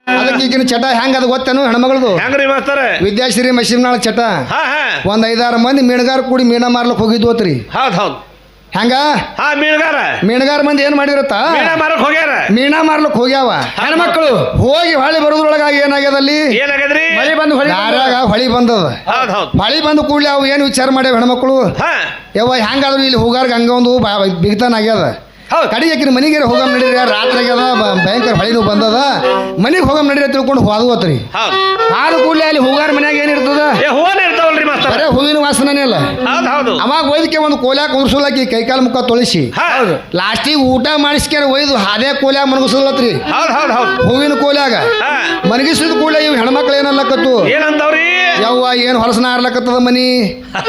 ಅದಕ್ಕೆ ಈಗಿನ ಚಟ ಹೆಂಗ ಅದು ಗೊತ್ತೇನು ಹೆಣ್ಮಗಳದು ಹೆಂಗ್ರಿ ಮಾಸ್ತರ ವಿದ್ಯಾಶ್ರೀ ಮಶೀಮ್ನಾಳ ಚಟ ಹಾ ಹಾ ಒಂದ್ 5-6 ಮಂದಿ ಮೀನುಗಾರ ಕೂಡಿ ಮೀನ ಮಾರ್ಲಕ್ ಹೋಗಿದ್ವತ್ರಿ ಹೌದ್ ಹೌದ್ ಹೆಂಗ ಹಾ ಮೀನುಗಾರ ಮಂದಿ ಏನ್ ಮಾಡಿರತ್ತ ಮೀನ ಮಾರಕ್ ಹೋಗ್ಯಾರ ಮೀನಾ ಮಾರ್ಲಕ್ ಹೋಗ್ಯಾವ ಹೆಣ್ಮಕ್ಳು ಹೋಗಿ ಹೊಳಿ ಬರೋದ್ರೊಳಗಾಗಿ ಏನಾಗ್ಯದಲ್ಲಿ ಏನಾಗದ್ರಿ ಮಳಿ ಬಂದು ದಾರ್ಯಾಗ ಹೊಳಿ ಬಂದದ ಹೌದ್ ಹೌದ್ ಹೊಳಿ ಬಂದು ಕೂಡ್ಲಿ ಅವು ಏನು ವಿಚಾರ ಮಾಡ್ಯಾವ ಹೆಣ್ಮಕ್ಳು ಹಾ ಯವ್ವ ಹೆಂಗಾದ್ರು ಇಲ್ಲಿ ಹೋಗಾರ್ಗ ಹಂಗ ಒಂದು ಬಿಗ್ತಾನ ಆಗ್ಯದ ಹೌದ್ ಕಡಿ ಯಾಕಿನ ಮನಿಗೆ ಹೋಗಮ್ ನಡೀರಿ ರಾತ್ರಿ ಆಗ್ಯದ ಭಯಂಕರ ಹೊಳಿನೂ ಬಂದದ ಮನಿಗೆ ಹೋಗಮ್ ನಡೀರಿ ತಿಳ್ಕೊಂಡು ಹೋದ್ವತ್ರಿ ಹೌದ್ ಹಾಲು ಕೂಡ್ಲಿ ಅಲ್ಲಿ ಹೋಗಾರ ಮನ್ಯಾಗ ಏನಿರ್ತದ ಹೂವನೇ ಇರ್ತಾವಲ್ರಿ ಮಾಸ್ತರ ಬರೇ ಹೂವಿನ ವಾಸನೆ ಅಲ್ಲ ಹೌದ್ ಹೌದು ಅವಾಗ ಒಯ್ದಕ್ಕೆ ಒಂದು ಕೋಲ್ಯಾಗ ಕುಂದ್ರಸಲಾಕಿ ಕೈಕಾಲು ಮುಖ ತೊಳಿಸಿ ಹೌದು ಲಾಸ್ಟಿಗೆ ಊಟ ಮಾಡಿಸ್ಕ್ಯಾರ ಒಯ್ದು ಅದೇ ಕೋಲ್ಯಾಗ ಮನಗಿಸಲತ್ರಿ ಹೌದ್ ಹೌದ್ ಹೌದ್ ಹೂವಿನ ಕೋಲ್ಯಾಗ ಹಾ ಮನಗಿಸಿದ ಕೂಡಲೇ ಇವ್ ಹೆಣ್ಮಕ್ಳು ಏನಲ್ಲಕತ್ತು ಏನಂತವ್ರಿ ಯವ್ವ ಏನ್ ಹೊಲಸನ ಆರ್ಲಕತ್ತದ ಮನಿ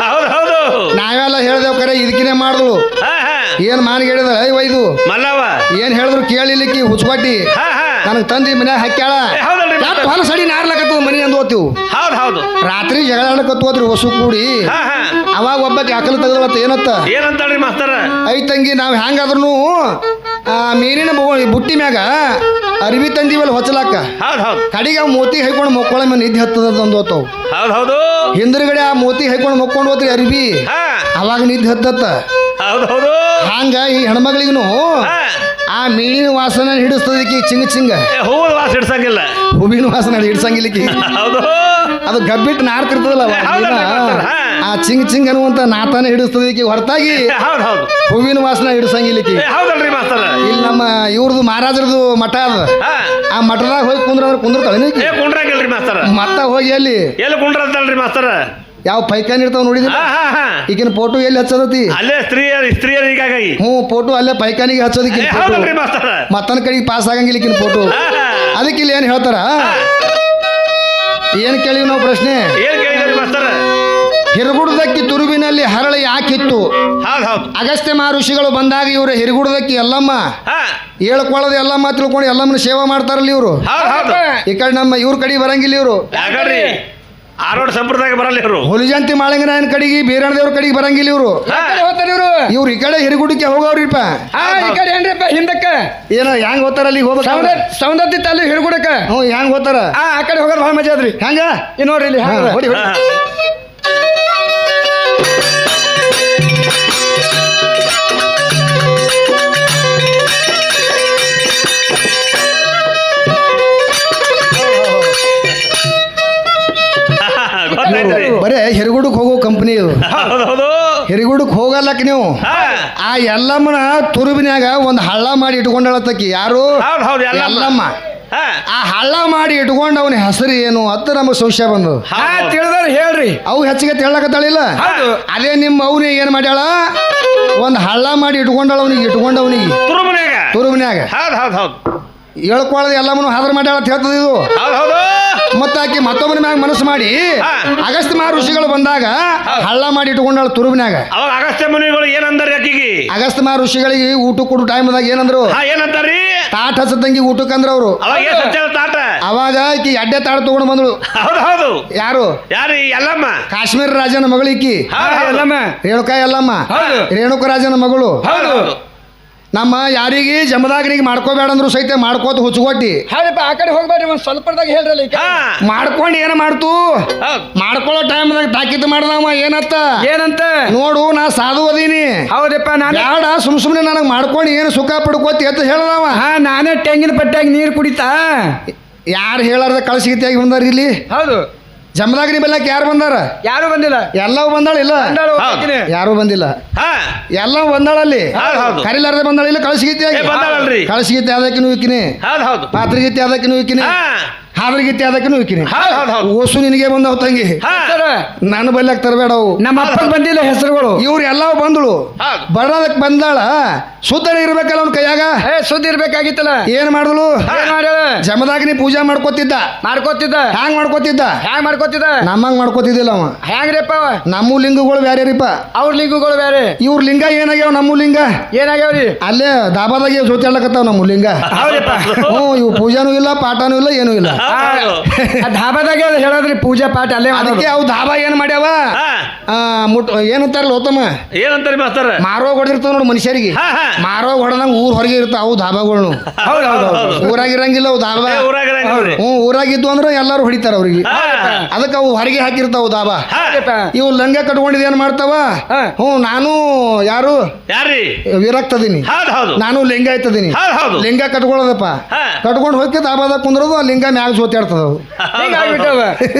ಹೌದ್ ಹೌದು ನಾವೆಲ್ಲ ಹೇಳ್ದೇವ್ ಕರೆ ಇದಕ್ಕಿನೇ ಮಾಡಿದ್ಳು ಹಾ ಹಾ ಏನ್ ಮಾನಿಗೆ ಹೇಳಿದ ಒಯ್ದು ಮಲ್ಲವ ಏನ್ ಹೇಳಿದ್ರು ಕೇಳಿಲಿಕ್ಕಿ ಹುಚ್ಕೊಟ್ಟಿ ಹಾ ಹಾ ನನಗ್ ತಂದಿ ಮನ್ಯಾಗ ಹಾಕ್ಯಾಳ ಹೌದಲ್ರಿ ಯಾಕೆ ಹೊಲಸಡಿ ನಾರ್ಲಕತ್ತದ ಮನಿ ಅಂದ್ ಓದ್ತೀವಿ ಹೌದ್ ಹೌದು ರಾತ್ರಿ ಜಗಳ ಆಡ್ಲಕತ್ತೋದ್ರಿ ಹೊಸು ಕೂಡಿ ಹಾ ಹಾ ಅವಾಗ ಒಬ್ಬಕ್ಕೆ ಅಕಲ್ ತೆಗದಳತ್ತ ಏನತ್ತ ಏನಂತಾಳ್ರಿ ಮಾಸ್ತರ ಐ ತಂಗಿ ನಾವ್ ಹೆಂಗಾದ್ರೂ ಮೀನಿನ ಬುಟ್ಟಿ ಮ್ಯಾಗ ಅರಿವಿ ತಂದಿವಲ್ಲ ಹೊಚ್ಚಲಾಕ ಹೌದ್ ಹೌದ್ ಕಡಿಗೆ ಅವ್ ಮೋತಿ ಹೈಕೊಂಡು ಮಕ್ಕಳ ಮೇಲೆ ನಿದ್ದೆ ಹತ್ತದ ಅಂದೋತವ್ ಹೌದ್ ಹೌದು ಹಿಂದ್ರಗಡೆ ಆ ಮೋತಿ ಹೈಕೊಂಡು ಮಕ್ಕೊಂಡು ಹೋತ್ರಿ ಅರಿವಿ ಹಾ ಅವಾಗ ನಿದ್ದೆ ಹತ್ತತ್ತ ಹೌದ್ ಹೌದು ಹಂಗ ಈ ಹೆಣ್ಮಗಳಿಗೂ ಹಾ ಆ ಮೀನಿನ ವಾಸನೆ ಹಿಡಿಸ್ತದಕ್ಕೆ ಚಿಂಗ ಹೂವದ ವಾಸ ಇಡ್ಸಂಗಿಲ್ಲ ಹೂವಿನ ವಾಸನೆ ಹಿಡ್ಸಂಗಿಲ್ಲಿಕ್ಕಿ ಹೌದು ಅದು ಗಬ್ಬಿಟ್ಟು ನಾರ್ತಿರ್ತದಲ್ಲ ಹೌದಲ್ರಿ ಮಾಸ್ತರ್, ಹಾ. ಆ ಚಿಂಗ್ ಅನ್ನುವಂತ ನಾತಾನೆ ಹಿಡಿಸ್ತದಕ್ಕೆ ಹೊರತಾಗಿ ಹೌದ್ ಹೌದು ಹೂವಿನ ವಾಸನೆ ಹಿಡ್ಸಂಗಿಲ್ಲಿಕ್ಕಿ ಹೌದಲ್ರಿ ಮಾಸ್ತರ ಇಲ್ಲಿ ನಮ್ಮ ಇವ್ರದ್ದು ಮಹಾರಾಜರದು ಮಠ ಅದ ಹಾ ಆ ಮಠದಾಗ ಹೋಗಿ ಕುಂದ್ರತಾಳೆ ಕುಂಡ್ರಂಗಿಲ್ರಿ ಮಾಸ್ತರ ಮತ್ತ ಹೋಗಿ ಅಲ್ಲಿ ಎಲ್ಲಿ ಕುಂಡ್ರಂತಲ್ರಿ ಮಾಸ್ತರ ಯಾವ ಪೈಖಾನಿ ಇರ್ತಾವ ನೋಡಿದಿಲ್ಲ ಹಾ ಹಾ ಹಾ ಈಗಿನ ಫೋಟೋ ಎಲ್ಲಿ ಹಚ್ಚದತಿ ಅಲ್ಲೇ ಸ್ತ್ರೀಯರು ಹೀಗಾಗಿ ಹ್ಞೂ ಫೋಟೋ ಅಲ್ಲೇ ಪೈಖಾನಿಗೆ ಹಚ್ಚೋದಕ್ಕೆ ಹೌದಲ್ರಿ ಮಾಸ್ತರ ಮತ್ತನ ಕಡೆಗೆ ಪಾಸ್ ಆಗಂಗಿಲ್ಲ ಈಗಿನ ಫೋಟೋ ಹಾ ಹಾ ಅದಕ್ಕೆ ಇಲ್ಲಿ ಏನ್ ಹೇಳ್ತಾರ ಏನ್ ಕೇಳಿವಿ ನಾವು ಪ್ರಶ್ನೆ ಏನ್ ಕೇಳಿದ್ರಿ ಮಾಸ್ತರ ಹಿರಗುಡದಕ್ಕಿ ತುರುವಿನಲ್ಲಿ ಹರಳು ಯಾಕಿತ್ತು ಹೌದ್ ಹೌದ್ ಅಗಸ್ತ್ಯ ಮಹರ್ಷಿಗಳು ಬಂದಾಗ ಇವರು ಹಿರಗುಡದಕ್ಕಿ ಎಲ್ಲಮ್ಮ ಹಾ ಹೇಳ್ಕೊಳ್ಳೋದು ಎಲ್ಲಮ್ಮ ತಿಳ್ಕೊಂಡು ಎಲ್ಲಮ್ಮನ ಸೇವೆ ಮಾಡ್ತಾರಲ್ಲ ಇವರು ಹೌದ್ ಹೌದು ಈ ಕಡೆ ನಮ್ಮ ಇವ್ರ ಕಡೆಗೆ ಬರಂಗಿಲ್ಲ ಇವರು ಯಾಕಡ್ರಿ ಆರೋಡ್ ಸಂಪ್ರದಾಯ ಬರಲ್ಲ ಇವ್ರು ಹುಲಿಜಂತಿ ಮಾಳಿಂಗರಾಯನ ಕಡೆಗೆ ಬೀರಣ್ಣದೇವ್ರ ಕಡೆಗೆ ಬರಂಗಿಲ್ಲ ಇವರು ಹೋಗ್ತಾರ ಇವ್ರು ಇವ್ರು ಈ ಕಡೆ ಹಿರಗುಡಕ್ಕೆ ಹೋಗವ್ರಿಪ್ಪ ಈ ಕಡೆ ಏನ್ರಿಪ್ಪ ಹಿಂದಕ್ಕ ಏನೋ ಹೆಂಗ್ ಹೋಗ್ತಾರ ಅಲ್ಲಿ ಹೋಗ್ಬೇಕು ಸೌಂದರ್ಯ ಅಲ್ಲಿ ಹಿಡ್ಕೊಡಕ ಹ್ಞೂ ಹೆಂಗ್ ಹೋಗ್ತಾರ ಆ ಕಡೆ ಹೋಗೋದು ಭಾಳ ಮಜಾ ಅದ್ರಿ ಹೆಂಗ ಈ ನೋಡ್ರಿ ಇಲ್ಲಿ ಹ್ಯಾಂಗ್ ಅದ. ಹೊಡಿ ಹೊಡಿ. ಗೊತ್ತಾಯ್ತ್ರಿ ಬರೇ ಹಿರಗುಡಕ್ಕೆ ಹೋಗೋ ಕಂಪನಿ ಇದು ಹೌದ್ ಹೌದು ಹಿರಗುಡಕ್ಕೆ ಹೋಗಲ್ಲಕ್ ನೀವು ಹಾ ಆ ಎಲ್ಲಮ್ಮನ ತುರುಬಿನ್ಯಾಗ ಒಂದು ಹಳ್ಳ ಮಾಡಿ ಇಟ್ಕೊಂಡಳತ್ತಕ್ಕಿ ಯಾರು ಹೌದ್ ಹೌದು ಎಲ್ಲಮ್ಮ ಹಾ ಆ ಹಳ್ಳ ಮಾಡಿ ಇಟ್ಕೊಂಡು ಅವನ ಹೆಸರು ಏನು ಅಂತ ನಮಗೆ ಸಂಶಯ ಬಂದು ತಿಳಿದವ್ರು ಹೇಳ್ರಿ ಅವು ಹೆಚ್ಚಿಗೆ ಹೇಳಕತ್ತಾಳಿಲ್ಲ ಹೌದು. ಅದೇ ನಿಮ್ಮ ಅವನಿ ಏನ್ ಮಾಡ್ಯಾಳ ಒಂದು ಹಳ್ಳ ಮಾಡಿ ಇಟ್ಕೊಂಡವನಿಗೆ ತುರುಬಿನ್ಯಾಗ ಹೌದ್ ಹೌದ್ ಹೌದ್ ಹೇಳ್ಕೊಳ್ಳೋದು ಎಲ್ಲಮ್ಮನು ಹಾದ್ರ ಮಾಡ್ಯಾಳ ಅಂತ ಹೇಳ್ತದ ಇದು ಹೌದ್ ಹೌದು ಮತ್ತ ಆಕಿ ಮತ್ತೊಬ್ಬನ ಮ್ಯಾಗ ಮನಸ್ಸು ಮಾಡಿ ಹಾ. ಅಗಸ್ತ್ಯ ಮಹರ್ಷಿಗಳು ಬಂದಾಗ ಹಳ್ಳ ಮಾಡಿ ಇಟ್ಕೊಂಡಾಳ ತುರುಬಿನ್ಯಾಗ ಅವಾಗ ಅಗಸ್ತ್ಯ ಮುನಿಗಳು ಏನಂದಾರಿ ಆಕಿಗೆ ಅಗಸ್ತ್ಯ ಮಹರ್ಷಿಗಳಿಗೆ ಊಟ ಕೊಡು ಟೈಮ್ದಾಗ ಏನಂದ್ರು ಹಾ ಏನಂತಾರಿ ತಾಟ್ ಹಚ್ಚದಂಗಿ ಊಟಕ್ಕೆ ಅಂದ್ರ ಅವ್ರು ಅವಾಗ ಏನ್ ಸತ್ಯ ತಾಟ ಅವಾಗ ಆಕಿ ಅಡ್ಡೆ ತಾಡ ತಗೊಂಡು ಬಂದಳು ಹೌದ್ ಹೌದು ಯಾರು ಯಾರು ಎಲ್ಲಮ್ಮ ಕಾಶ್ಮೀರ ರಾಜನ ಮಗಳಿಕ್ಕಿ ಹೌದ್ ಹೌದು. ಎಲ್ಲಮ್ಮ ರೇಣುಕಾ ಎಲ್ಲಮ್ಮ ಹೌದು. ರೇಣುಕ ರಾಜನ ಮಗಳು ಹೌದು ಹೌದು ನಮ್ಮ ಯಾರಿಗೆ ಜಮದಾಗನಿಗೆ ಮಾಡ್ಕೋಬೇಡ ಅಂದ್ರು ಸಹಿತ ಮಾಡ್ಕೋತ ಹುಚ್ಚುಗೊಟ್ಟಿ ಹೌದಪ್ಪ ಆ ಕಡೆ ಹೋಗ್ಬೇಡ್ರಿ ಒಂದ್ ಸ್ವಲ್ಪದಾಗ ಹೇಳ್ರಲ್ಲ ಈ ಕಡೆ. ಹಾ ಮಾಡ್ಕೊಂಡು ಏನ ಮಾಡ್ತು ಹೌದ್ ಮಾಡ್ಕೊಳ್ಳೋ ಟೈಮ್ದಾಗ ತಾಕೀತು ಮಾಡ್ದವ ಏನತ್ತ ಏನಂತ ನೋಡು ನಾ ಸಾಧು ಅದೀನಿ ಹೌದಪ್ಪ ನಾನು ಬ್ಯಾಡ ಸುಮ್ನೆ ನನಗೆ ಮಾಡ್ಕೊಂಡು ಏನು ಸುಖ ಪಡ್ಕೋತಿ ಅಂತ ಹೇಳ್ದವ ನಾನೇ ತೆಂಗಿನ ಪಟ್ಟಾಗಿ ನೀರು ಕುಡಿತಾ ಯಾರು ಹೇಳಾರ್ದ ಕಳ್ಸಿಗಿತ್ತಿಯಾಗಿ ಬಂದಾರ ಇಲ್ಲಿ ಹೌದು ಜಮದಾಗನಿ ಬೆಲ್ಲಕ್ಕೆ ಯಾರು ಬಂದಾರ ಯಾರು ಬಂದಿಲ್ಲ ಎಲ್ಲವೂ ಬಂದಾಳ ಇಲ್ಲ ಬಂದಾಳು ಹೌದು. ಹೋಗ್ತೀನಿ. ಯಾರು ಬಂದಿಲ್ಲ ಹಾ ಎಲ್ಲ ಬಂದಾಳಲ್ಲಿ ಹೌದ್ ಹೌದು ಕರಿಲಾರ್ದೆ ಬಂದಾಳ ಇಲ್ಲ ಕಳ್ಸಿಗಿತ್ತಿಯಾಗಿ ಏ ಬಂದಾಳಲ್ರಿ ಕಳ್ಸಿಗಿತ್ತಿ ಅದಕ್ಕಿನೂ ಇಕ್ಕಿನಿ ಹೌದ್ ಹೌದು ಪಾತ್ರಿಗಿತ್ತಿ ಅದಕ್ಕಿನೂ ಇಕ್ಕಿನಿ ಹಾ ಹಾದ್ರಿಗಿತ್ತಿ ಅದಕ್ಕಿನೂ ಇಕ್ಕಿನಿ ಹೌದ್ ಹೌದ್ ಹೌದು ಓಸು ನಿನಗೆ ಬಂದವು ತಂಗಿ ಹಾ ಸರ, ನಾನು ಬಲ್ಲಾಕ್ ತರಬೇಡವು ನಮ್ಮ ಅಪ್ಪ ಬಂದಿಲ್ಲ ಹೆಸರುಗಳು ಇವ್ರು ಎಲ್ಲವೂ ಬಂದಳು ಹೌದ್ ಬರೋದಕ್ಕೆ ಬಂದಾಳ ಸುತ್ತನೆ ಇರ್ಬೇಕಲ್ಲ ಅವ್ನ ಕೈಯಾಗ ಸುದ್ದಿ ಇರ್ಬೇಕಾಗಿತ್ತಲ್ಲ ಏನ್ ಮಾಡಿದ್ಳು ಏನ್ ಮಾಡ್ಯಾಳ ಜಮದಾಗ್ನಿ ಪೂಜಾ ಮಾಡ್ಕೋತಿದ್ದ ಮಾಡ್ಕೋತಿದ್ದ ಹ್ಯಾಂಗ್ ಮಾಡ್ಕೋತಿದ್ದ ಹ್ಯಾಂಗ್ ಮಾಡ್ಕೋತಿದ್ದ ನಮ್ಮಂಗ್ ಮಾಡ್ಕೋತಿದ್ದಿಲ್ಲ ಅವ ಹ್ಯಾಂಗ್ರಿಪ್ಪ ಅವ? ನಮ್ಮ ಲಿಂಗಗಳು ಬ್ಯಾರೆ ರೀಪ ಅವ್ರ ಲಿಂಗಗಳು ಬೇರೆ ಇವ್ರ ಲಿಂಗ ಏನಾಗ್ಯಾವ ನಮ್ಮ ಲಿಂಗ ಏನಾಗ್ಯಾವ್ರಿ ಅಲ್ಲೇ ದಾಬಾದಾಗೆ ಜೋತಿಯಾಡ್ಲಕತ್ತಾವ ನಮ್ಮ ಲಿಂಗ ಹೌದಪ್ಪ ಹ್ಞೂ ಇವು ಪೂಜಾನೂ ಇಲ್ಲ ಪಾಠನೂ ಇಲ್ಲ ಏನೂ ಇಲ್ಲ ಹೌದ್ ಹೌದು ಆ ಧಾಬಾದಾಗೆ ಹೇಳೋದ್ರಿ ಪೂಜಾ ಪಾಠ ಅಲ್ಲೇ ಮಾಡೋದು. ಅದಕ್ಕೆ ಅವು ದಾಬಾ ಏನ್ ಮಾಡ್ಯಾವ ಹಾ ಏನಂತಾರಲ್ಲ ಹೋತಮ್ಮ ಏನಂತಾರಿ ಮಾಸ್ತರ ಮಾರೋ ಹೊಡೆದಿರ್ತಾವ ನೋಡು ಮನುಷ್ಯರಿಗೆ ಹಾ ಹಾ ಮಾರೋ ಹೊಡೆದಂಗ ಊರ್ ಹೊರಗೆ ಇರ್ತಾವ ಅವು ಧಾಬಾಗಳು ಹೌದು ಹೌದು ಹೌದು ಊರಾಗ ಇರಂಗಿಲ್ಲ ಅವು ಧಾಬಾ ಊರಾಗ ಇರಂಗಿಲ್ರಿ. ಊರಾಗಿದ್ದು ಅಂದ್ರೆ ಎಲ್ಲಾರು ಹೊಡಿತಾರ ಅವ್ರಿಗೆ ಹಾ, ಅದಕ್ಕೆ ಅವು ಹೊರಗೆ ಹಾಕಿರ್ತಾವ ಧಾಬಾ ಹಾ. ಇವು ಲಂಗ ಕಟ್ಕೊಂಡಿದ್ ಏನ್ ಮಾಡ್ತಾವ ಹಾ. ನಾನು ಯಾರು ಯಾರ್ರಿ ವಿರಕ್ತದೀನಿ ಹೌದು ಹೌದು ನಾನು ಲಿಂಗಾಯ್ತದೀನಿ ಹೌದು ಹೌದು ಲಿಂಗ ಕಟ್ಕೊಳ್ಳೋದಪ್ಪ ಹಾ. ಕಟ್ಕೊಂಡು ಹೋಗಿ ಧಾಬಾದಾಗ ಕುಂದ್ರೋದು ಆ ಲಿಂಗ ಮ್ಯಾಗ ಜೋತಾಡ್ತದ ಅವು ಹಿಂಗಾಗ್ಬಿಟ್ಟವ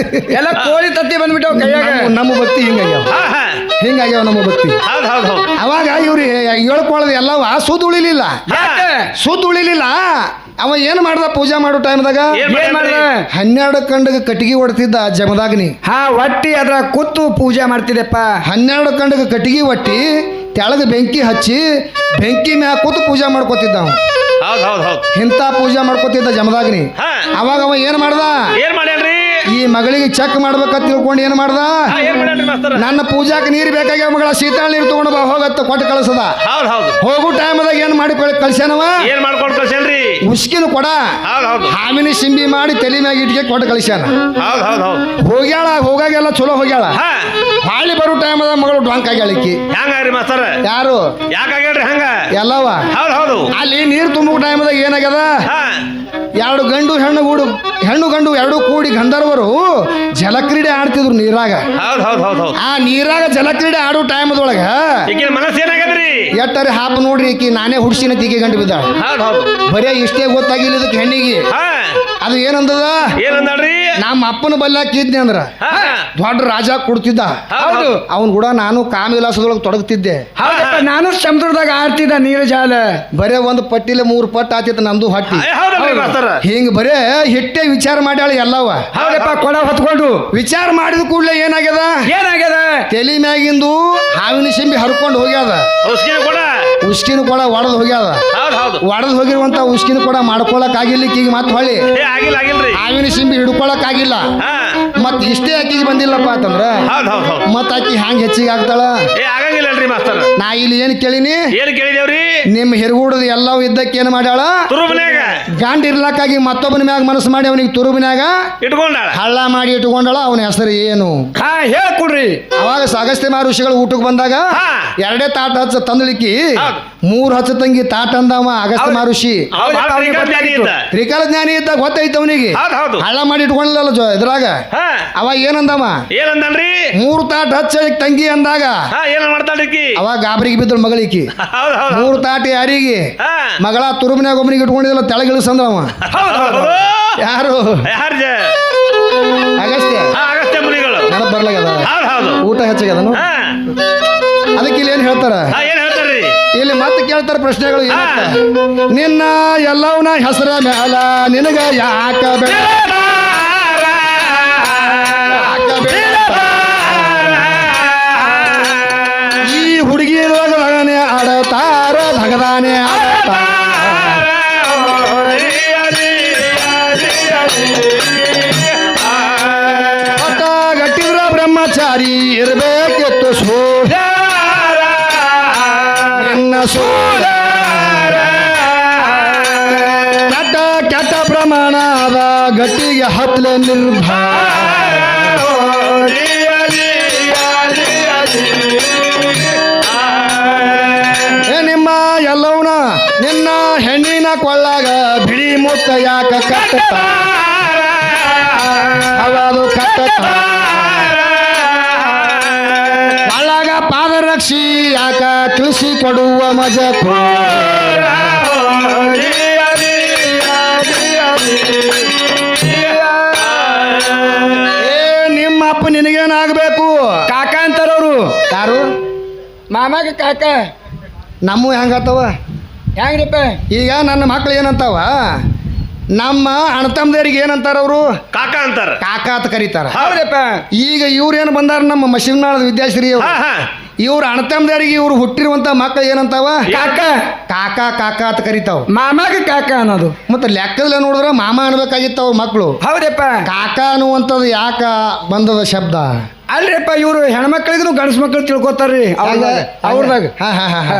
ಎಲ್ಲ ಕೋಳಿ ತತ್ತಿ ಬಂದ್ಬಿಟ್ಟವ ಕೈಯಾಗ ನಮ್ಮ ಭಕ್ತಿ ಹಿಂಗಾಗ್ಯಾವ ಹಾ ಹಾ ಹಿಂಗಾಗ್ಯಾವ ನಮ್ಮ ಭಕ್ತಿ ಹೌದು ಹೌದು ಹೌದು ಅವಾಗ ಇವ್ರು ಹೇಳ್ಕೊಳ್ಳೋದು ಎಲ್ಲವ ಸುದ್ದ ಉಳಿಲಿಲ್ಲ ಯಾಕೆ ಸುದ್ದ ಉಳಿಲಿಲ್ಲ ಅವ ಏನ್ ಮಾಡ್ದ ಪೂಜಾ ಮಾಡೋ ಟೈಮ್ದಾಗ ಏನ್ ಏನ್ ಮಾಡ್ದ 12 ಕಂಡಗ ಕಟ್ಟಿಗೆ ಹೊಡ್ತಿದ್ದ ಜಮದಾಗ್ನಿ ಹಾ ಒಟ್ಟಿ ಅದ್ರ ಕೂತು ಪೂಜೆ ಮಾಡ್ತಿದ್ದೆಪ್ಪ 12 ಕಂಡಗ ಕಟ್ಟಿಗೆ ಒಟ್ಟಿ ತೆಳಗ ಬೆಂಕಿ ಹಚ್ಚಿ ಬೆಂಕಿ ಮ್ಯಾಗ ಕೂತು ಪೂಜಾ ಮಾಡ್ಕೋತಿದ್ದ ಅವ ಹೌದು ಹೌದು ಹೌದು ಇಂಥ ಪೂಜಾ ಮಾಡ್ಕೋತಿದ್ದ ಜಮದಾಗ್ನಿ ಹಾ ಅವಾಗ ಅವ ಏನ್ ಮಾಡ್ದ ಏನ್ ಮಾಡ್ಯಾನ್ರಿ ಈ ಮಗಳಿಗೆ ಚೆಕ್ ಮಾಡ್ಬೇಕಂತ ತಿಳ್ಕೊಂಡು ಏನ್ ಮಾಡ್ದ ಹಾ ಏನ್ ಮಾಡ್ಯಾನ್ರಿ ಮಾಸ್ತರ ನನ್ನ ಪೂಜಾಕ ನೀರು ಬೇಕಾಗ್ಯಾವ ಮಗಳ ಶೀತಳ ನೀರು ತಗೊಂಡು ಬಾ ಹೋಗತ್ತ ಕೊಟ್ಟು ಕಳಿಸದ ಹೌದು ಹೌದು ಹೋಗೋ ಟೈಮ್ದಾಗ ಏನ್ ಮಾಡಿ ಕಳ್ಸ್ಯಾನವ ಏನ್ ಮಾಡ್ಕೊಂಡು ಕಳ್ಸೇನ್ರಿ ಉಸ್ಕಿನ ಕೊಡ ಹೌದು ಹೌದು ಹಾವಿನ ಸಿಂಬಿ ಮಾಡಿ ತಲೆ ಮ್ಯಾಗ ಇಟ್ಕೆ ಕೊಟ್ಟು ಕಳಿಸ್ಯಾನ ಹೌದು ಹೌದು ಹೌದು ಹೋಗ್ಯಾಳ ಹೋಗಾಗೆಲ್ಲ ಚಲೋ ಹೋಗ್ಯಾಳ ಹಾ ಬಾಳಿ ಬರೋ ಟೈಮದಾಗ ಮಗಳು ಡೊಂಕ್ ಆಗ್ಯಾಳಿಕ್ಕಿ ಹೆಂಗಾಗ್ರಿ ಮಾಸ್ತರ ಯಾರು ಯಾಕಾಗ್ಯಾಳ್ರಿ ಹಂಗ ಎಲ್ಲವ ಹೌದು ಹೌದು ಅಲ್ಲಿ ನೀರು ತುಂಬೋ ಟೈಮದಾಗ ಏನಾಗ್ಯದ ಹಾ ಎರಡು ಗಂಡು ಹೆಣ್ಣು ಗಂಡು ಎರಡು ಕೂಡಿ ಗಂಧರ್ವರು ಜಲಕ್ರೀಡೆ ಆಡ್ತಿದ್ರು ನೀರಾಗ ಹೌದು ಹೌದು ಹೌದು ಹೌದು ಆ ನೀರಾಗ ಜಲಕ್ರೀಡೆ ಆಡೋ ಟೈಮದೊಳಗ ಈಗಿನ ಮನಸ್ಸು ಏನಾಗದ್ರಿ ಎಟ್ಟರೆ ಹಾಪ ನೋಡ್ರಿ ಈಕಿ ನಾನೇ ಹುಡ್ಸಿನ ತೀಕೆ ಗಂಟು ಬಿದ್ದಾಳ ಹೌದು ಹೌದು ಬರೇ ಇಷ್ಟೇ ಗೊತ್ತಾಗಿಲ್ಲ ಇದಕ್ಕೆ ಹೆಣ್ಣಿಗೆ ಹಾ ಅದು ಏನಂದದ ಏನಂದಾಳ್ರಿ ನಮ್ಮ ಅಪ್ಪನ ಬಲ್ಲಾಕಿದ್ನಿ ಅಂದ್ರ ಹಾ ದೊಡ್ಡ ರಾಜ ಕೊಡ್ತಿದ್ದ ಹೌದು ಅವನ್ ಕೂಡ ನಾನು ಕಾಮವಿಲಾಸದೊಳಗೆ ತೊಡಗ್ತಿದ್ದೆ ಹೌದಪ್ಪ ನಾನು ಸಮುದ್ರದಾಗ ಆಡ್ತಿದ್ದ ನೀರು ಜಾಲ ಬರೇ ಒಂದು ಪಟ್ಟಿಲೆ 3 ಪಟ್ಟು ಆತಿತ್ತು ನಂದು ಹಟ್ಟಿ ಹೌದಲ್ರಿ ಮಾಸ್ತರ ಹಿಂಗ್ ಬರೇ ಹಿಟ್ಟೆ ವಿಚಾರ ಮಾಡ್ಯಾಳ ಎಲ್ಲವ ಹೌದಪ್ಪ ಕೊಡ ಹೊತ್ಕೊಂಡು ವಿಚಾರ ಮಾಡಿದ ಕೂಡಲೇ ಏನಾಗ್ಯದ ಏನಾಗ್ಯದ ತಲೆ ಮ್ಯಾಗಿಂದು ಹಾವಿನ ಸಿಂಬಿ ಹರ್ಕೊಂಡು ಹೋಗ್ಯಾದ ಉಸ್ಕಿನ ಕೂಡ ಉಸ್ಕಿನ ಕೂಡ ಒಡದ್ ಹೋಗ್ಯಾದ ಹೌದು ಹೌದು ಒಡದ್ ಹೋಗಿರುವಂತ ಉಸ್ಕಿನ ಕೂಡ ಮಾಡ್ಕೊಳಕ್ ಆಗಿಲ್ಲ ಈಗ ಮತ್ತೆ ಹೊಳ್ಳಿ ಏ ಆಗಿಲ್ಲ ಆಗಿಲ್ರಿ ಹಾವಿನ ಸಿಂಬಿ ಹಿಡ್ಕೊಳಕ್ ಆಗಿಲ್ಲ ಹಾ ಮತ್ ಇಷ್ಟೇ ಅಕ್ಕಿಗೆ ಬಂದಿಲ್ಲಪ್ಪ ಅಂತಂದ್ರ ಹೌದು ಹೌದು ಹೌದು ಮತ್ ಅಕ್ಕಿ ಹ್ಯಾಂಗ ಹೆಚ್ಚಿಗೆ ಆಗ್ತಾಳ ಏ ಆಗಂಗಿಲ್ಲಲ್ರಿ ಮಾಸ್ತರ ನಾ ಇಲ್ಲಿ ಏನ್ ಕೇಳಿನಿ ಏನ್ ಕೇಳಿದೇವ್ರಿ ನಿಮ್ ಹಿರುಗೂಡದ ಎಲ್ಲವೂ ಇದ್ದಕ್ಕೆ ಏನ್ ಮಾಡ್ಯಾಳ ತುರುಬನ್ಯಾಗ ಗಂಡ ಇರ್ಲಕ್ಕಾಗಿ ಮತ್ತೊಬ್ಬನ ಮ್ಯಾಗ ಮನಸ್ಸು ಮಾಡಿ ಅವನಿಗೆ ತುರುಬಿನ್ಯಾಗ ಇಟ್ಕೊಂಡಾಳ ಹಳ್ಳ ಮಾಡಿ ಇಟ್ಕೊಂಡಳ ಅವನ ಹೆಸರು ಏನು ಹಾ ಹೇಳ್ಕೊಡ್ರಿ ಅವಾಗ ಅಗಸ್ತ್ಯ ಮಹರ್ಷಿಗಳು ಋಷಿಗಳು ಊಟಕ್ಕೆ ಬಂದಾಗ ಹಾ. 2 ತಾಟ ಹಚ್ಚ ತಂದಳಿಕ್ಕಿ ಹೌದು. 3 ಹಚ್ಚ ತಂಗಿ ತಾಟ ಅಂದವ ಅಗಸ್ತ್ಯ ಮಹರ್ಷಿ ಅವ ಭಾಳ ತ್ರಿಕಾಲ ಜ್ಞಾನಿ ಇದ್ದ. ತ್ರಿಕಾಲ ಜ್ಞಾನಿ ಇದ್ದ ಗೊತ್ತೈತ ಅವನಿಗೆ ಹೌದು ಹೌದು ಹಳ್ಳ ಮಾಡಿ ಇಟ್ಕೊಂಡಲ್ಲ ಇದ್ರಾಗ ಹಾ ಅವ ಏನಂದವ ಏನಂದನ್ರಿ 3 ತಾಟ ಹಚ್ಚ ತಂಗಿ ಅಂದಾಗ ಹಾ ಏನ ಮಾಡ್ತಾಳ್ರಿ ಅವ ಗಾಬರಿಗೆ ಬಿದ್ದಳು ಮಗಳಿಕಿ ಹೌದು ಹೌದು 3 ತಾಟ ಯಾರಿಗೆ ಹಾ ಮಗಳ ತುರುಬಿನಾಗ ಒಬ್ಬನಿಗೆ ಇಟ್ಕೊಂಡಿದ್ದಲ್ಲ ತೆಳಗಿಳಿಸಂದವ ಹೌದು ಹೌದು ಯಾರು ಯಾರ್ಜ ಅಗಸ್ತ್ಯ ಹಾ ಅಗಸ್ತ್ಯ ಮುನಿಗಳು ನೆನಪು ಬರ್ಲಾಗದ ಹೌದು ಹೌದು ಊಟ ಹೆಚ್ಚಾಗ್ಯದನು ಹಾ ಅದಕ್ಕೆ ಇಲ್ಲಿ ಏನ್ ಹೇಳ್ತಾರ ಹಾ ಏನ್ ಹೇಳ್ತಾರ್ರಿ ಇಲ್ಲಿ ಮತ್ತೆ ಕೇಳ್ತಾರ ಪ್ರಶ್ನೆಗಳು ಏನಂತ ನಿನ್ನ ಎಲ್ಲವನ ಹೆಸರ ಮ್ಯಾಲ ನಿನಗ ಯಾಕ ಈ ಹುಡುಗಿ ಧಗದಾನೆ ಆಡತಾರ ಧಗದಾನೆ ಆಡತಾರ ಮತ್ತ ಗಟ್ಟಿದ್ರ ಬ್ರಹ್ಮಚಾರಿ ಇರ್ಬೇಕಿತ್ತು ಸೂರ್ಯ ನಿನ್ನ ಸೂರ್ಯ ಕೆಟ್ಟ ಪ್ರಮಾಣದ ಗಟ್ಟಿಗೆ ಹತ್ತಲೆ ನಿರ್ಧಾರ ನಿಮ್ಮ ಎಲ್ಲವನ ನಿನ್ನ ಹೆಣ್ಣಿನ ಕೊಳ್ಳಾಗ ಬಿಳಿ ಮುತ್ತ ಯಾಕ ಕಟ್ಟತ ಅವದು ಕಟ್ಟತ ಒಳಗ ಪಾದರಕ್ಷಿ ಯಾಕ ತಿಳಿಸಿ ಕೊಡುವ ಮಜಕೋ ನಿಮ್ಮ ಅಪ್ಪ ನಿನಗೇನಾಗಬೇಕು ಕಾಕ ಅಂತಾರವ್ರು ಯಾರು ಮಾಮಾಗ ಕಾಕ ನಮ್ಮ ಹೆಂಗತ್ತವ ಹೆಂಗ್ರಿಪ್ಪ ಈಗ ನನ್ನ ಮಕ್ಳು ಏನಂತಾವ ನಮ್ಮ ಅಣ್ಣತಮ್ಮದವ್ರಿಗೆ ಏನಂತಾರ ಅವರು ಕಾಕ ಅಂತಾರ ಕಾಕ ಅಂತ ಕರೀತಾರ ಹೌದಪ್ಪ ಈಗ ಇವ್ರೇನು ಬಂದಾರ ನಮ್ಮ ಮಶಿನಾಳದ ವಿದ್ಯಾಶ್ರೀ ಹಾ ಹಾ ಇವ್ರ ಅಣ್ಣತಮ್ಮದವ್ರಿಗೆ ಇವ್ರು ಹುಟ್ಟಿರುವಂತ ಮಕ್ಳು ಏನಂತಾವ ಕಾಕ ಕಾಕ ಕಾಕ ಅಂತ ಕರಿತಾವ ಮಾಮಾಗ ಕಾಕ ಅನ್ನೋದು ಮತ್ತೆ ಲೆಕ್ಕದಲ್ಲ ನೋಡಿದ್ರೆ ಮಾಮ ಅನ್ಬೇಕಾಗಿತ್ತು ಅವ್ರ ಮಕ್ಕಳು ಹೌದಪ್ಪ ಕಾಕ ಅನ್ನುವಂಥದ್ದು ಯಾಕ ಬಂದದ ಶಬ್ದ ಅಲ್ರಿಪ್ಪ ಇವ್ರು ಹೆಣ್ಮಕ್ಳಿಗೂ ಗಂಡಸ ಮಕ್ಳು ತಿಳ್ಕೊತಾರ್ರಿ ಅವ್ರದಾಗ ಹಾ ಹಾ ಹಾ ಹಾ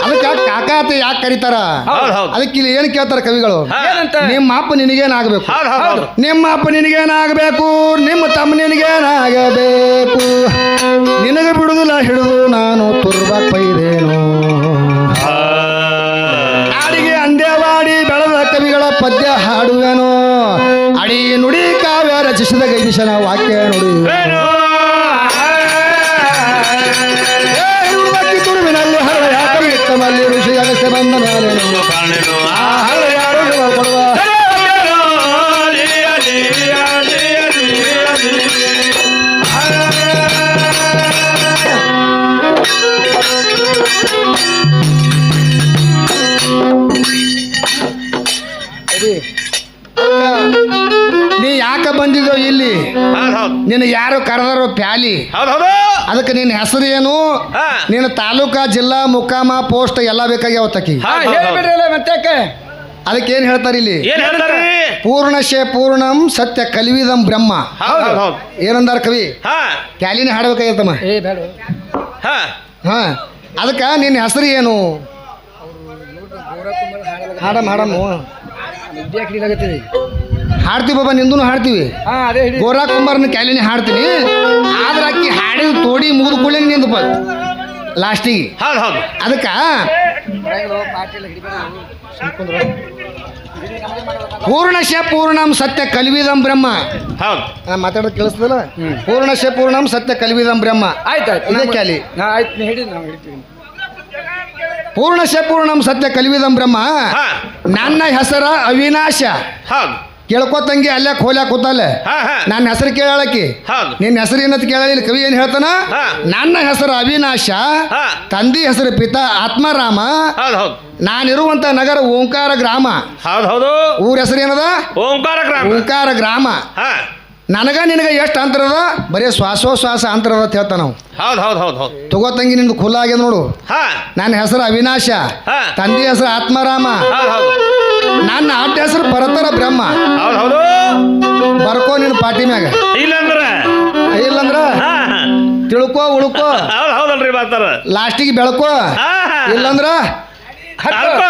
ಅದಕ್ಕೆ ಕಾಕಾತಿ ಯಾಕೆ ಕರೀತಾರ ಹೌದ್ ಹೌದ್ ಅದಕ್ಕೆ ಇಲ್ಲಿ ಏನು ಕೇಳ್ತಾರ ಕವಿಗಳು ಏನಂತ ನಿಮ್ಮ ಅಪ್ಪ ನಿನಗೇನಾಗಬೇಕು ಹೌದ್ ಹೌದ್ ಹೌದು ನಿಮ್ಮ ಅಪ್ಪ ನಿನಗೇನಾಗಬೇಕು ನಿಮ್ಮ ತಮ್ಮ ನಿನಗೇನಾಗಬೇಕು ನಿನಗೆ ಬಿಡುದಿಲ್ಲ ಹಿಡಿದು ನಾನು ತುರ್ಬ ಪೈದೇನು ನಾಡಿಗೆ ಅಂದೇವಾಡಿ ಬೆಳೆದ ಕವಿಗಳ ಪದ್ಯ ಹಾಡುವೆನು ಅಡಿ ನುಡಿ ಕಾವ್ಯ ರಚಿಸಿದ ಗೈದಿಶನ ವಾಕ್ಯ ನುಡಿ ಏನು? ತುರುವಿನಲ್ಲಿ ಹರ ಯಾಕೆ ಇತ್ತಮಲ್ಲಿ ಋಷಿ ಅಗಸ್ತ್ಯ ಬಂದ ಮೇಲೆ ಕಾಣೆನು. ಆ ಹರ ಯಾರು ಕೊಡುವ ನೀ ಯಾಕೆ ಬಂದಿದ್ದೋ ಇಲ್ಲಿ ಹೌದ್ ಹೌದ್ ನಿನ್ನ ಯಾರು ಕರೆದಾರೋ ಪ್ಯಾಲಿ ಹೌದ್ ಹೌದು ಅದಕ್ಕೆ ನಿನ್ನ ಹೆಸರು ಏನು ಹಾ. ನಿನ್ನ ತಾಲೂಕಾ ಜಿಲ್ಲಾ ಮುಕಾಮ ಪೋಸ್ಟ್ ಎಲ್ಲ ಬೇಕಾಗ್ಯಾವ ತಕಿ ಹೌದ್ ಹೌದ್ ಹೌದ್. ಹೇಳ್ಬಿಡ್ರಲ್ಲ ಮತ್ತೆ ಅದಕ್ಕೆ ಏನ್ ಹೇಳ್ತಾರೆ ಇಲ್ಲಿ ಏನ್ ಹೇಳ್ತಾರ್ರಿ ಪೂರ್ಣಶೇ ಪೂರ್ಣಂ ಸತ್ಯ ಕಲಿವಿದಂ ಬ್ರಹ್ಮ ಹೌದ್ ಹೌದ್ ಹೌದ್ ಏನಂದಾರ ಕವಿ ಹಾ ಕ್ಯಾಲಿನ ಹಾಡ್ಬೇಕಾಗಿರ್ತಮ್ಮ ಏ ಬೇಡ ಹಾ ಹಾ ಅದಕ್ಕೆ ನಿನ್ನ ಹೆಸರು ಏನು ಹಾಡಮ್ ಹಾಡಮ್ ವಿದ್ಯಾ ಕಿಡಿಲಾಗತ್ತೀವಿ ಹಾಡ್ತೀವಿ ಬಾಬಾ ನಿಂದೂ ಹಾಡ್ತೀವಿ ಹಾ ಅದೇ ಹಿಡಿ ಗೋರಾ ಕುಂಬಾರನ ಕ್ಯಾಲಿನಿ ಹಾಡ್ತೀನಿ ಆದ್ರೆ ಅಕ್ಕಿ ಹಾಡಿದ ತೋಡಿ ಮುಗಿದು ಕೂಡಲೇ ನಿಂದು ಲಾಸ್ಟಿಗೆ ಹೌದ್ ಹೌದ್ ಅದಕ್ಕೆ ಪೂರ್ಣಶ ಪೂರ್ಣಂ ಸತ್ಯ ಕಲಿವಿದಂ ಬ್ರಹ್ಮ ಹೌದ್ ನಾ ಮಾತಾಡೋದು ಕೇಳಿಸ್ತದಲ್ಲ ಪೂರ್ಣಶ ಪೂರ್ಣಂ ಸತ್ಯ ಕಲಿವಿದಂ ಬ್ರಹ್ಮ ಆಯ್ತಾಯ್ತು ಇದೇ ಕ್ಯಾಲಿ ಹಾ ಆಯ್ತು ನೀ ಹಿಡಿ ನಾವು ಹಿಡಿತೀವಿ ಪೂರ್ಣಶ ಪೂರ್ಣಂ ಸತ್ಯ ಕಲಿವಿದಂ ಬ್ರಹ್ಮ ಹಾ ನನ್ನ ಹೆಸರ ಅವಿನಾಶ ಹೌದ್ ಕೇಳ್ಕೊತಂಗಿ ಅಲ್ಲೇ ಖೋಲ್ಯಾ ಕೂತಲ್ಲ ಹಾ ಹಾ ನನ್ನ ಹೆಸರು ಕೇಳಕ್ಕೆ ಹೌದ್ ನಿನ್ನ ಹೆಸರು ಏನಂತ ಕೇಳಿಲ್ಲ ಕವಿ ಏನ್ ಹೇಳ್ತಾನ ಹಾ. ನನ್ನ ಹೆಸರು ಅವಿನಾಶ ಹಾ ತಂದಿ ಹೆಸರು ಪಿತಾ ಆತ್ಮರಾಮ ಹೌದ್ ಹೌದ್ ನಾನಿರುವಂತ ನಗರ ಓಂಕಾರ ಗ್ರಾಮ ಹೌದ್ ಹೌದು ಊರ ಹೆಸರು ಏನದ ಓಂಕಾರ ಗ್ರಾಮ ಓಂಕಾರ ಗ್ರಾಮ ಹಾ ನನಗ ನಿನಗ ಎಷ್ಟು ಅಂತರ ಅದ ಬರೀ ಶ್ವಾಸೋಶ್ವಾಸ ಅಂತರ ಅದ ಅಂತ ಹೇಳ್ತಾನ ನಾವು ಹೌದ್ ಹೌದ್ ಹೌದ್ ಹೌದ್ ತಗೋತಂಗಿ ನಿಂದು ಖುಲ್ಲ ಆಗ್ಯದ ನೋಡು ಹಾ ನನ್ನ ಹೆಸರು ಅವಿನಾಶ ಹಾ. ತಂದೆ ಹೆಸರು ಆತ್ಮರಾಮ ಹೌದ್ ಹೌದು ನನ್ನ ಅಡ್ಡ ಹೆಸರು ಪರತರ ಬ್ರಹ್ಮ ಹೌದ್ ಹೌದು ಬರ್ಕೋ ನಿನ್ನ ಪಾಟಿ ಮ್ಯಾಗ ಇಲ್ಲಂದ್ರ ಇಲ್ಲಂದ್ರ ಹಾ ತಿಳ್ಕೋ ಉಳ್ಕೋ ಹೌದ್ ಹೌದಲ್ರಿ ಬರ್ತಾರ ಲಾಸ್ಟಿಗೆ ಬೆಳ್ಕೋ ಹಾ ಇಲ್ಲಂದ್ರ ಹರ್ಕೋ